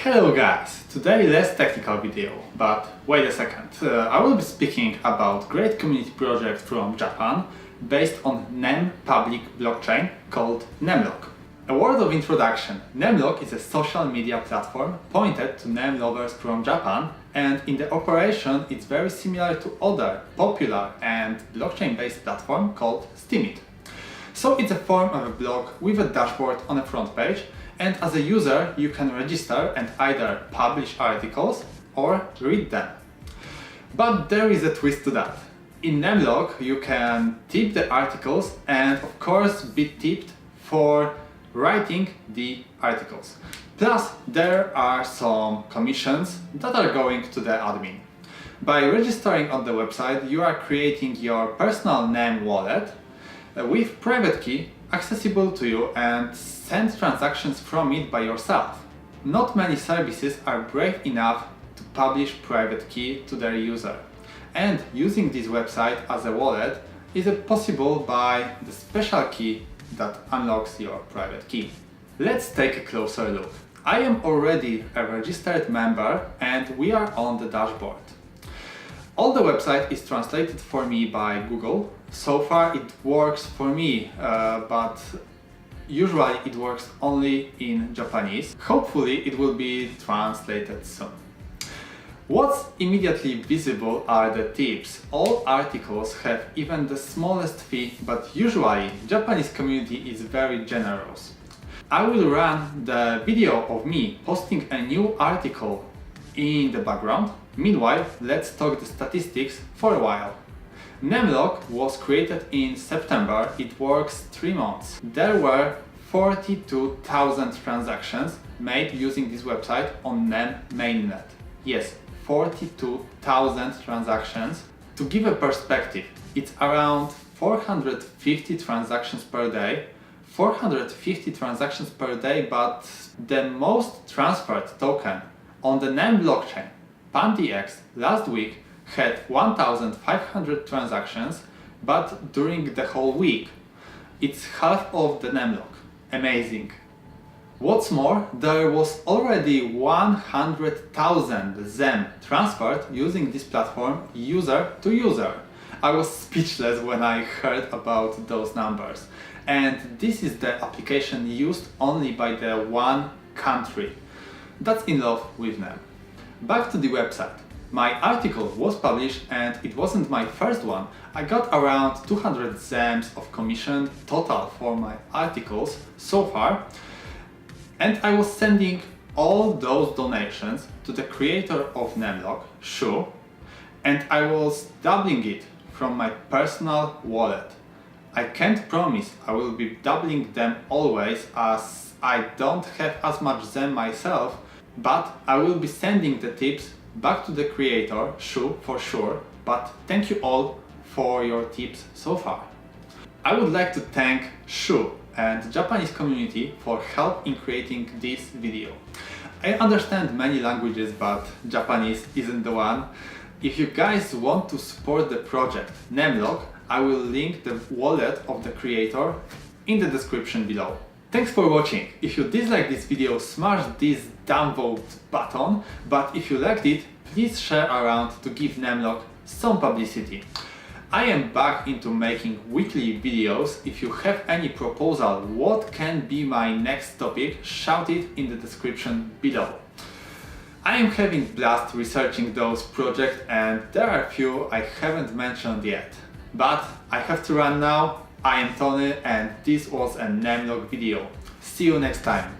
Hello guys, today less technical video, but wait a second. I will be speaking about great community project from Japan based on NEM Public blockchain called NEMLOG. A word of introduction. NEMLOG is a social media platform pointed to NEM lovers from Japan, and in the operation it's very similar to other popular and blockchain-based platform called steemit. So it's a form of a blog with a dashboard on the front page, and as a user you can register and either publish articles or read them. But there is a twist to that. In NEMLOG you can tip the articles and of course be tipped for writing the articles. Plus there are some commissions that are going to the admin. By registering on the website you are creating your personal NEM wallet with private key accessible to you and send transactions from it by yourself. Not many services are brave enough to publish private key to their user, and using this website as a wallet is possible by the special key that unlocks your private key. Let's take a closer look. I am already a registered member and we are on the dashboard. All the website is translated for me by Google. So far it works for me, but usually it works only in Japanese. Hopefully it will be translated soon. What's immediately visible are the tips. All articles have even the smallest fee, but usually Japanese community is very generous. I will run the video of me posting a new article in the background. Meanwhile, let's talk the statistics for a while. NEMLOG was created in September, it works 3 months. There were 42,000 transactions made using this website on NEM mainnet. Yes, 42,000 transactions. To give a perspective, it's around 450 transactions per day. 450 transactions per day, but the most transferred token on the NEM blockchain, PanDX, last week had 1,500 transactions, but during the whole week it's half of the NEMLOG. Amazing! What's more, there was already 100,000 ZEM transferred using this platform user to user. I was speechless when I heard about those numbers. And this is the application used only by the one country that's in love with NEM. Back to the website. My article was published and it wasn't my first one. I got around 200 ZEMs of commission total for my articles so far, and I was sending all those donations to the creator of NEMLOG, Shu, and I was doubling it from my personal wallet. I can't promise I will be doubling them always, as I don't have as much ZEM myself, but I will be sending the tips back to the creator, Shu, for sure, but thank you all for your tips so far. I would like to thank Shu and the Japanese community for help in creating this video. I understand many languages, but Japanese isn't the one. If you guys want to support the project NEMLOG, I will link the wallet of the creator in the description below. Thanks for watching. If you dislike this video, smash this downvote button, but if you liked it, please share around to give NEMLOG some publicity. I am back into making weekly videos. If you have any proposal what can be my next topic, shout it in the description below. I am having blast researching those projects and there are a few I haven't mentioned yet. But I have to run now. I am Tony and this was a NEMLOG video. See you next time.